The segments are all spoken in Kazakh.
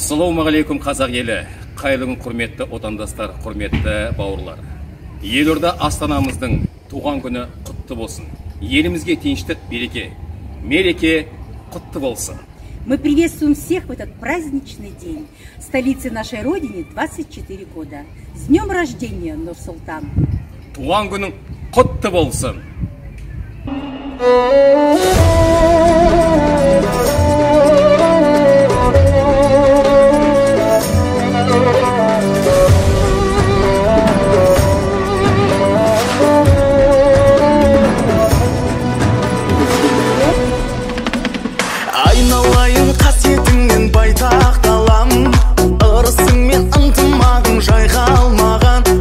Ассалаумағалейкум қазақ елі, қайырлы құрметті отандастар, құрметті бауырлар. Елорда Астанамыздың туған күні құтты болсын. Елімізге тыныштық, береке, мереке құтты болсын. Мы приветствуем всех в этот праздничный день. Столице нашей Родине 24 года. С днем рождения, Нур-Султан! Туған күнің құтты болсын. Айналайын қасиетіңнен байтақ далам, ырысың мен ынтымағың жайғалмаған.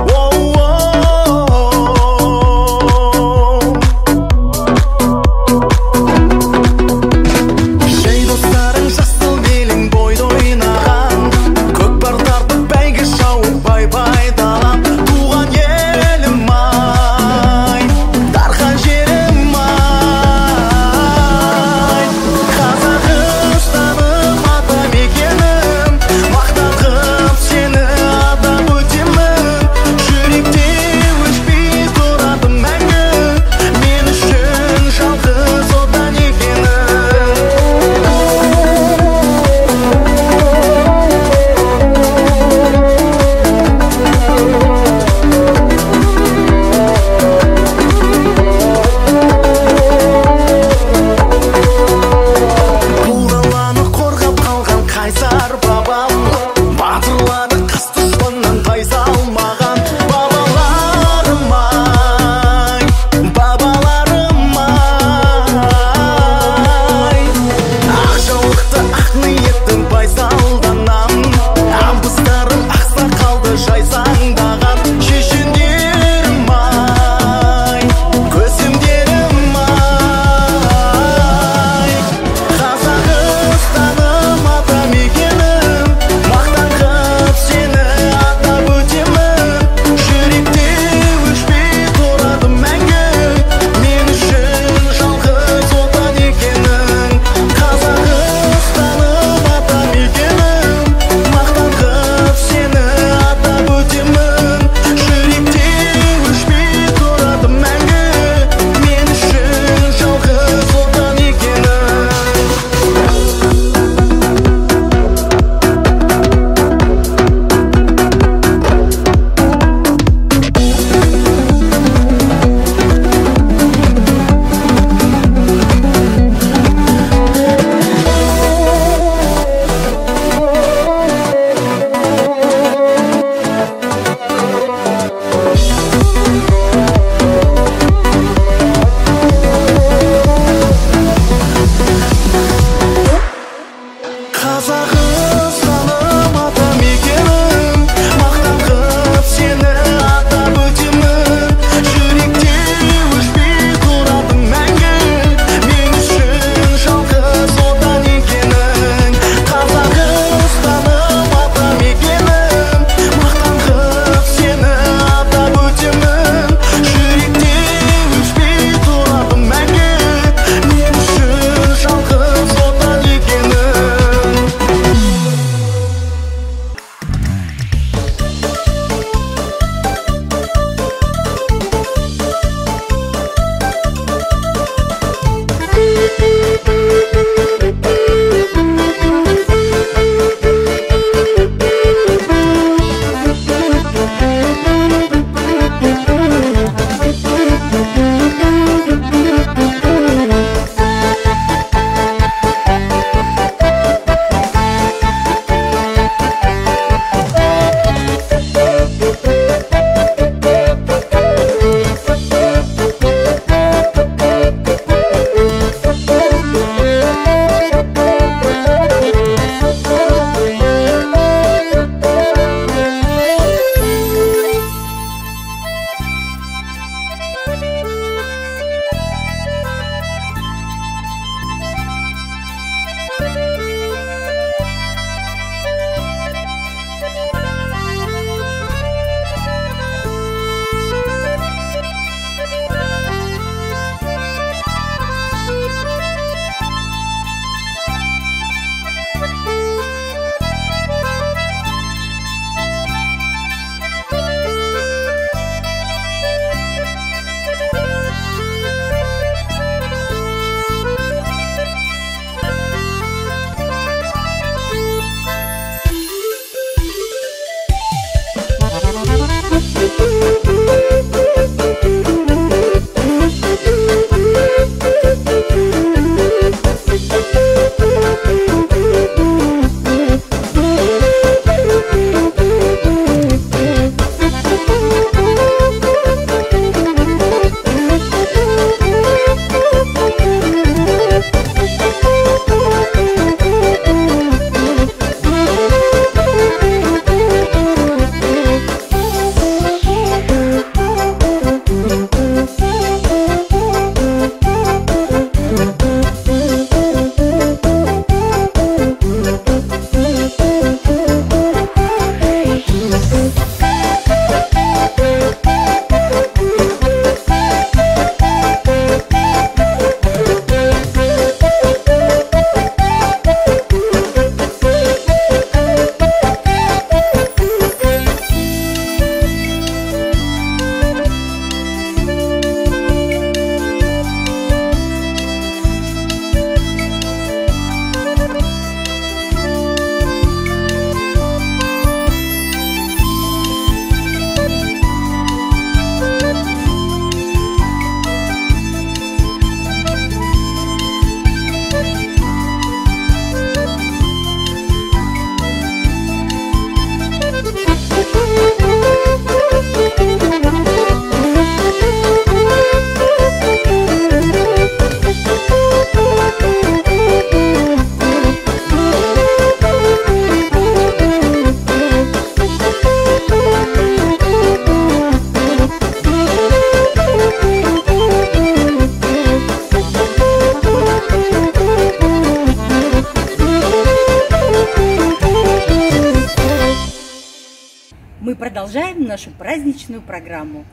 нашу праздничную программу.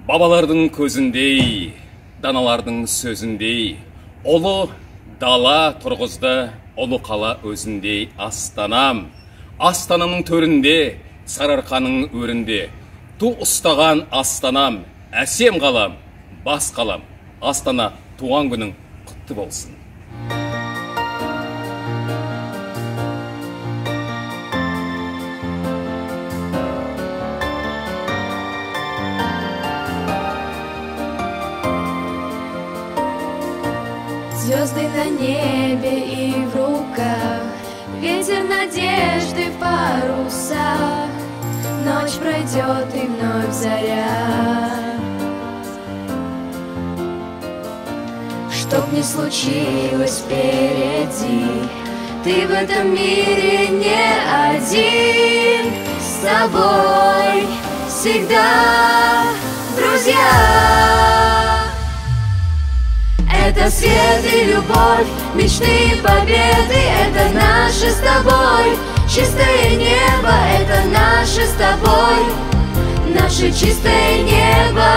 Бабалардың көзіндей, даналардың сөзіндей, ұлы дала тұрғызды, ұлы қала өзіндей Астанам. Астанамның төрінде, сарыарқаның өрінде, ту ұстаған Астанам, әсем қалам, бас қалам. Астана, туған күнің құтты болсын. Звезды на небе и в руках, ветер надежды в парусах, ночь пройдет и вновь заря. Чтоб ни случилось впереди, ты в этом мире не один, с тобой всегда друзья. Это свет и любовь, мечты и победы, это наше с тобой чистое небо, это наше с тобой, наше чистое небо.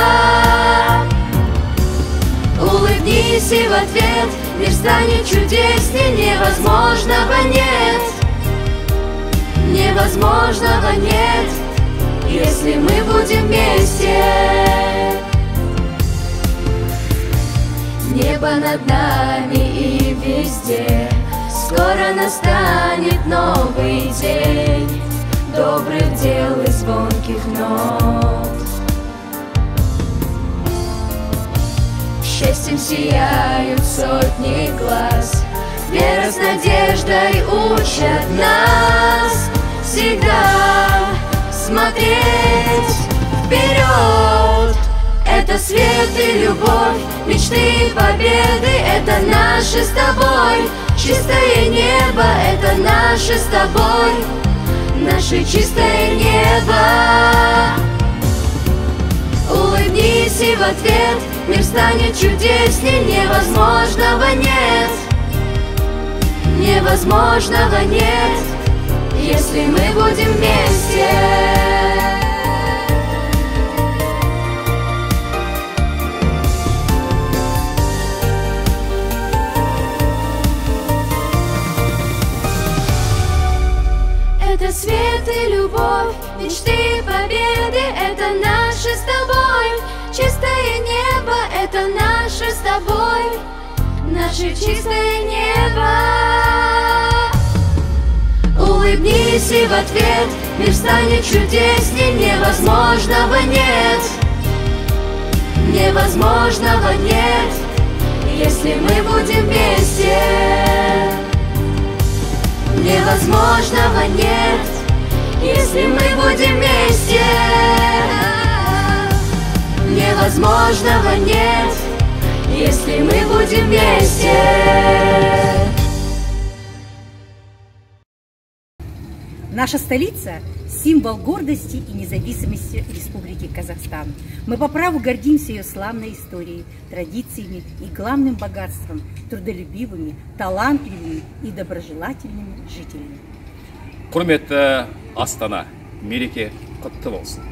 Улыбнись и в ответ мир станет чудесней, невозможного нет, невозможного нет, если мы будем вместе. Небо над нами и везде, скоро настанет новый день добрых дел и звонких нот. Счастьем сияют сотни глаз, вера с надеждой учат нас всегда смотреть вперед. Это свет и любовь, мечты и победы, это наше с тобой чистое небо, это наше с тобой, наше чистое небо. Улыбнись и в ответ мир станет чудесней, невозможного нет, невозможного нет, если мы будем вместе. Это свет и любовь, мечты и победы, это наше с тобой чистое небо, это наше с тобой, наше чистое небо. Улыбнись и в ответ мир станет чудесней, невозможного нет, невозможного нет, если мы будем вместе. Невозможного нет, если мы будем вместе. Невозможного нет, если мы будем вместе. Наша столица – символ гордости и независимости Республики Казахстан. Мы по праву гордимся ее славной историей, традициями и главным богатством – трудолюбивыми, талантливыми и доброжелательными жителями. Құрметті Астана, мереке құтты болсын.